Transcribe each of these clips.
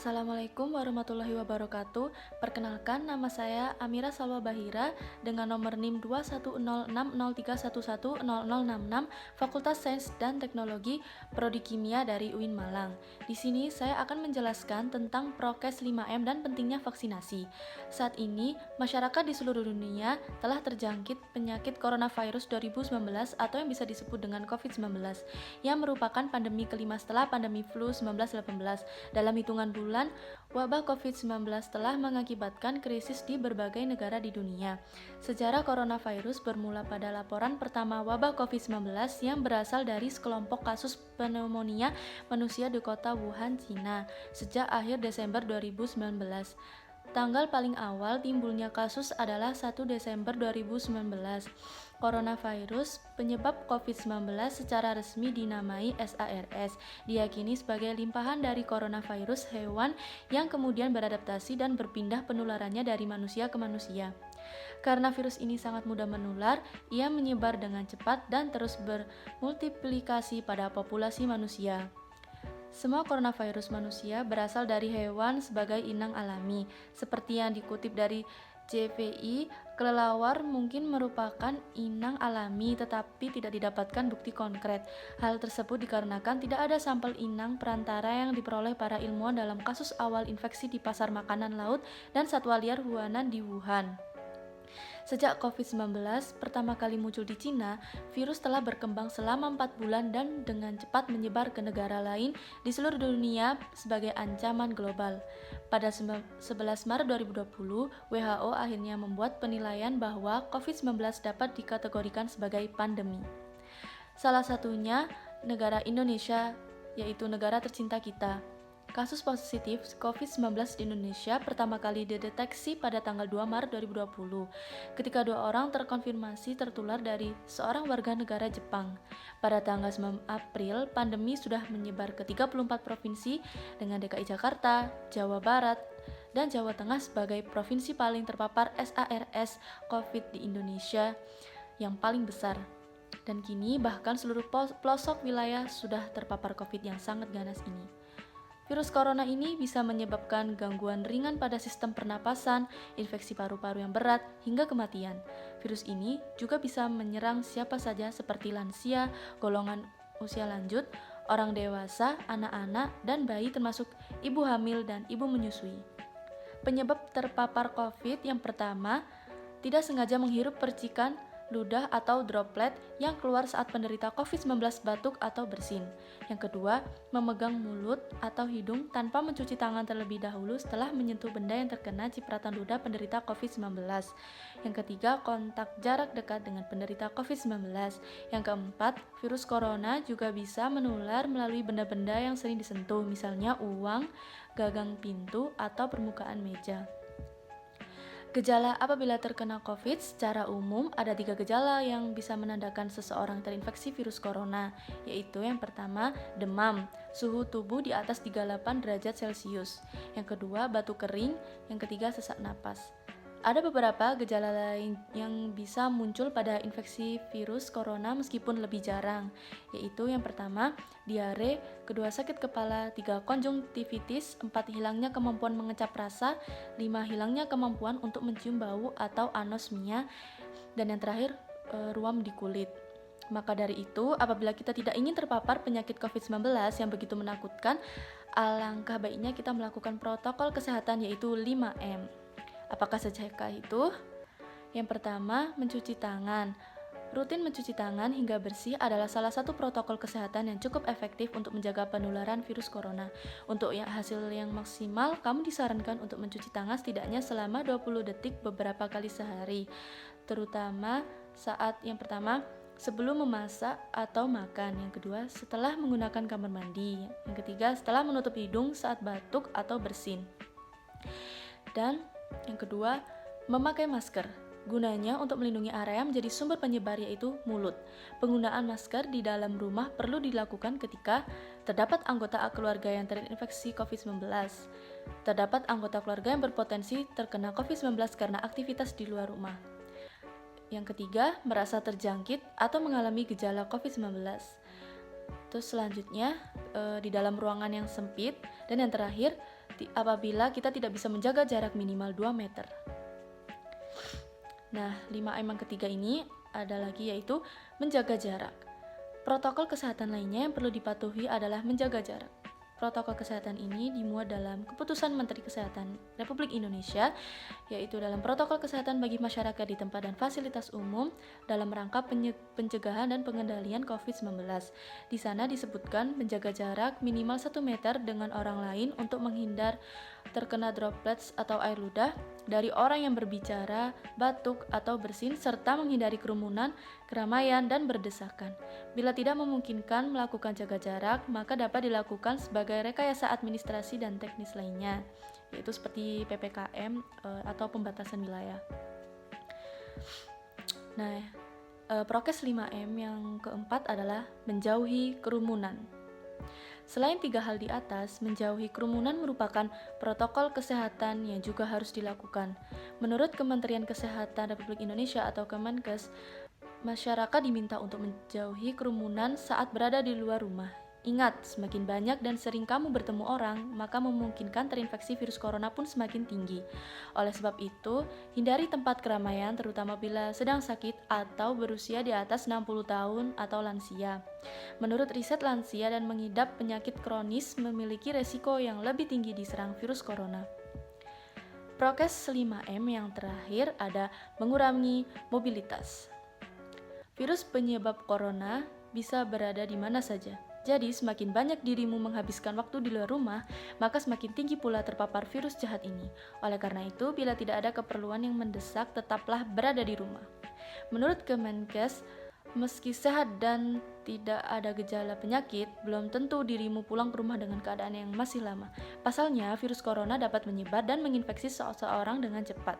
Assalamualaikum warahmatullahi wabarakatuh. Perkenalkan, nama saya Amira Salwa Bahira dengan nomor NIM 2106031100066, Fakultas Sains dan Teknologi, Prodi Kimia dari UIN Malang. Di sini saya akan menjelaskan tentang prokes 5M dan pentingnya vaksinasi. Saat ini, masyarakat di seluruh dunia telah terjangkit penyakit coronavirus 2019 atau yang bisa disebut dengan COVID-19, yang merupakan pandemi kelima setelah pandemi flu 1918. Dalam hitungan bulan, wabah COVID-19 telah mengakibatkan krisis di berbagai negara di dunia. Sejarah coronavirus bermula pada laporan pertama wabah COVID-19 yang berasal dari sekelompok kasus pneumonia manusia di kota Wuhan, Cina, sejak akhir Desember 2019. Tanggal paling awal timbulnya kasus adalah 1 Desember 2019. Coronavirus, penyebab COVID-19 secara resmi dinamai SARS, diyakini sebagai limpahan dari coronavirus hewan yang kemudian beradaptasi dan berpindah penularannya dari manusia ke manusia. Karena virus ini sangat mudah menular, ia menyebar dengan cepat dan terus bermultiplikasi pada populasi manusia. Semua coronavirus manusia berasal dari hewan sebagai inang alami. Seperti yang dikutip dari JPI, kelelawar mungkin merupakan inang alami tetapi tidak didapatkan bukti konkret. Hal tersebut dikarenakan tidak ada sampel inang perantara yang diperoleh para ilmuwan dalam kasus awal infeksi di pasar makanan laut dan satwa liar Huanan di Wuhan. Sejak COVID-19 pertama kali muncul di Cina, virus telah berkembang selama 4 bulan dan dengan cepat menyebar ke negara lain di seluruh dunia sebagai ancaman global. Pada 11 Maret 2020, WHO akhirnya membuat penilaian bahwa COVID-19 dapat dikategorikan sebagai pandemi. Salah satunya negara Indonesia, yaitu negara tercinta kita. Kasus positif COVID-19 di Indonesia pertama kali dideteksi pada tanggal 2 Maret 2020, ketika 2 orang terkonfirmasi tertular dari seorang warga negara Jepang. Pada tanggal 9 April, pandemi sudah menyebar ke 34 provinsi dengan DKI Jakarta, Jawa Barat, dan Jawa Tengah sebagai provinsi paling terpapar SARS COVID di Indonesia yang paling besar. Dan kini bahkan seluruh pelosok wilayah sudah terpapar COVID yang sangat ganas ini. Virus corona ini bisa menyebabkan gangguan ringan pada sistem pernapasan, infeksi paru-paru yang berat, hingga kematian. Virus ini juga bisa menyerang siapa saja seperti lansia, golongan usia lanjut, orang dewasa, anak-anak, dan bayi termasuk ibu hamil dan ibu menyusui. Penyebab terpapar COVID yang pertama, tidak sengaja menghirup percikan ludah atau droplet yang keluar saat penderita COVID-19 batuk atau bersin. Yang kedua, memegang mulut atau hidung tanpa mencuci tangan terlebih dahulu setelah menyentuh benda yang terkena cipratan ludah penderita COVID-19. Yang ketiga, kontak jarak dekat dengan penderita COVID-19. Yang keempat, virus corona juga bisa menular melalui benda-benda yang sering disentuh, misalnya uang, gagang pintu, atau permukaan meja. Gejala apabila terkena COVID secara umum ada 3 gejala yang bisa menandakan seseorang terinfeksi virus corona, yaitu yang pertama demam, suhu tubuh di atas 38 derajat Celcius, yang kedua batuk kering, yang ketiga sesak napas. Ada beberapa gejala lain yang bisa muncul pada infeksi virus corona meskipun lebih jarang, yaitu yang pertama, diare, kedua sakit kepala, 3 konjungtivitis, 4 hilangnya kemampuan mengecap rasa, 5 hilangnya kemampuan untuk mencium bau atau anosmia, dan yang terakhir, ruam di kulit. Maka dari itu, apabila kita tidak ingin terpapar penyakit COVID-19 yang begitu menakutkan, alangkah baiknya kita melakukan protokol kesehatan yaitu 5M. Apakah sejauh itu? Yang pertama, mencuci tangan. Rutin mencuci tangan hingga bersih adalah salah satu protokol kesehatan yang cukup efektif untuk menjaga penularan virus corona. Untuk hasil yang maksimal, kamu disarankan untuk mencuci tangan setidaknya selama 20 detik beberapa kali sehari. Terutama saat yang pertama, sebelum memasak atau makan. Yang kedua, setelah menggunakan kamar mandi. Yang ketiga, setelah menutup hidung saat batuk atau bersin. Dan yang kedua, memakai masker. Gunanya untuk melindungi area menjadi sumber penyebar yaitu mulut. Penggunaan masker di dalam rumah perlu dilakukan ketika terdapat anggota keluarga yang terinfeksi COVID-19. Terdapat anggota keluarga yang berpotensi terkena COVID-19 karena aktivitas di luar rumah. Yang ketiga, merasa terjangkit atau mengalami gejala COVID-19. Terus selanjutnya, di dalam ruangan yang sempit. Dan yang terakhir, apabila kita tidak bisa menjaga jarak minimal 2 meter. Nah, 5M yang ketiga ini ada lagi yaitu menjaga jarak. Protokol kesehatan lainnya yang perlu dipatuhi adalah menjaga jarak. Protokol kesehatan ini dimuat dalam Keputusan Menteri Kesehatan Republik Indonesia, yaitu dalam protokol kesehatan bagi masyarakat di tempat dan fasilitas umum dalam rangka pencegahan dan pengendalian COVID-19. Di sana disebutkan menjaga jarak minimal 1 meter dengan orang lain untuk menghindar terkena droplets atau air ludah dari orang yang berbicara, batuk, atau bersin, serta menghindari kerumunan, keramaian, dan berdesakan. Bila tidak memungkinkan melakukan jaga jarak, maka dapat dilakukan sebagai rekayasa administrasi dan teknis lainnya, yaitu seperti PPKM atau pembatasan wilayah. Nah, prokes 5M yang keempat adalah menjauhi kerumunan. Selain 3 hal di atas, menjauhi kerumunan merupakan protokol kesehatan yang juga harus dilakukan. Menurut Kementerian Kesehatan Republik Indonesia atau Kemenkes, masyarakat diminta untuk menjauhi kerumunan saat berada di luar rumah. Ingat, semakin banyak dan sering kamu bertemu orang, maka memungkinkan terinfeksi virus corona pun semakin tinggi. Oleh sebab itu, hindari tempat keramaian terutama bila sedang sakit atau berusia di atas 60 tahun atau lansia. Menurut riset, lansia dan mengidap penyakit kronis memiliki resiko yang lebih tinggi diserang virus corona. Prokes 5M yang terakhir ada mengurangi mobilitas. Virus penyebab corona bisa berada di mana saja. Jadi, semakin banyak dirimu menghabiskan waktu di luar rumah, maka semakin tinggi pula terpapar virus jahat ini. Oleh karena itu, bila tidak ada keperluan yang mendesak, tetaplah berada di rumah. Menurut Kemenkes, meski sehat dan tidak ada gejala penyakit, belum tentu dirimu pulang ke rumah dengan keadaan yang masih lama. Pasalnya, virus corona dapat menyebar dan menginfeksi seseorang dengan cepat.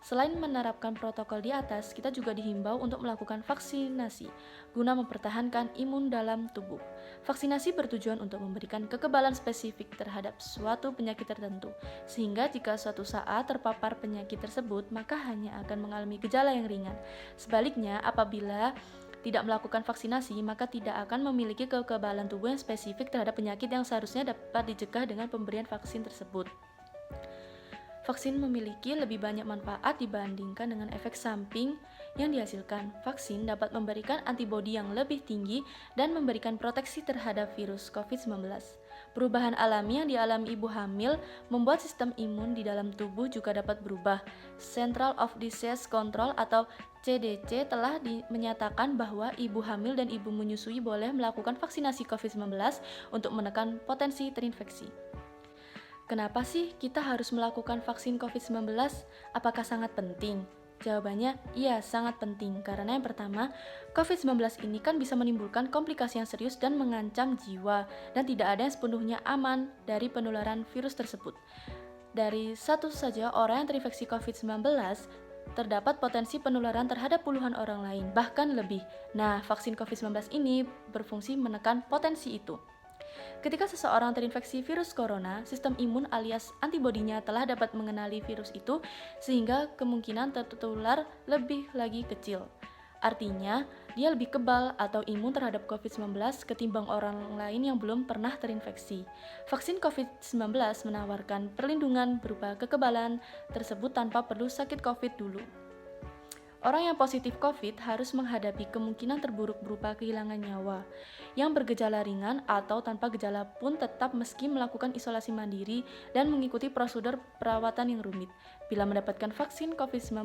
Selain menerapkan protokol di atas, kita juga dihimbau untuk melakukan vaksinasi guna mempertahankan imun dalam tubuh. Vaksinasi bertujuan untuk memberikan kekebalan spesifik terhadap suatu penyakit tertentu, sehingga jika suatu saat terpapar penyakit tersebut, maka hanya akan mengalami gejala yang ringan. Sebaliknya, apabila tidak melakukan vaksinasi, maka tidak akan memiliki kekebalan tubuh yang spesifik terhadap penyakit yang seharusnya dapat dicegah dengan pemberian vaksin tersebut. Vaksin memiliki lebih banyak manfaat dibandingkan dengan efek samping yang dihasilkan. Vaksin dapat memberikan antibodi yang lebih tinggi dan memberikan proteksi terhadap virus COVID-19. Perubahan alami yang dialami ibu hamil membuat sistem imun di dalam tubuh juga dapat berubah. Central of Disease Control atau CDC telah menyatakan bahwa ibu hamil dan ibu menyusui boleh melakukan vaksinasi COVID-19 untuk menekan potensi terinfeksi. Kenapa sih kita harus melakukan vaksin COVID-19? Apakah sangat penting? Jawabannya, iya, sangat penting. Karena yang pertama, COVID-19 ini kan bisa menimbulkan komplikasi yang serius dan mengancam jiwa, dan tidak ada yang sepenuhnya aman dari penularan virus tersebut. Dari satu saja orang yang terinfeksi COVID-19, terdapat potensi penularan terhadap puluhan orang lain, bahkan lebih. Nah, vaksin COVID-19 ini berfungsi menekan potensi itu. Ketika seseorang terinfeksi virus corona, sistem imun alias antibodinya telah dapat mengenali virus itu sehingga kemungkinan tertular lebih lagi kecil. Artinya, dia lebih kebal atau imun terhadap COVID-19 ketimbang orang lain yang belum pernah terinfeksi. Vaksin COVID-19 menawarkan perlindungan berupa kekebalan tersebut tanpa perlu sakit COVID dulu. Orang yang positif COVID harus menghadapi kemungkinan terburuk berupa kehilangan nyawa. Yang bergejala ringan atau tanpa gejala pun tetap meski melakukan isolasi mandiri dan mengikuti prosedur perawatan yang rumit. Bila mendapatkan vaksin COVID-19,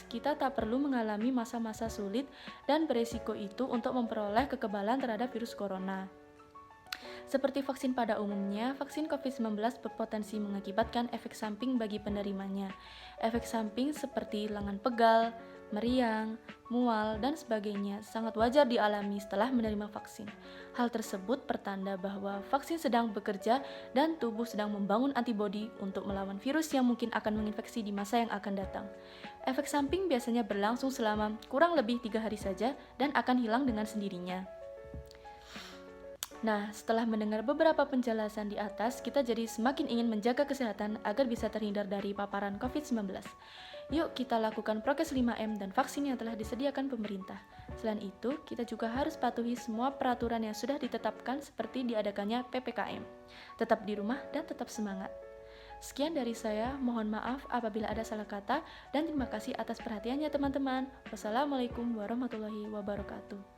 kita tak perlu mengalami masa-masa sulit dan beresiko itu untuk memperoleh kekebalan terhadap virus corona. Seperti vaksin pada umumnya, vaksin COVID-19 berpotensi mengakibatkan efek samping bagi penerimanya. Efek samping seperti lengan pegal, meriang, mual, dan sebagainya sangat wajar dialami setelah menerima vaksin. Hal tersebut pertanda bahwa vaksin sedang bekerja dan tubuh sedang membangun antibodi untuk melawan virus yang mungkin akan menginfeksi di masa yang akan datang. Efek samping biasanya berlangsung selama kurang lebih 3 hari saja dan akan hilang dengan sendirinya. Nah, setelah mendengar beberapa penjelasan di atas, kita jadi semakin ingin menjaga kesehatan agar bisa terhindar dari paparan COVID-19. Yuk kita lakukan prokes 5M dan vaksin yang telah disediakan pemerintah. Selain itu, kita juga harus patuhi semua peraturan yang sudah ditetapkan seperti diadakannya PPKM. Tetap di rumah dan tetap semangat. Sekian dari saya, mohon maaf apabila ada salah kata, dan terima kasih atas perhatiannya teman-teman. Wassalamualaikum warahmatullahi wabarakatuh.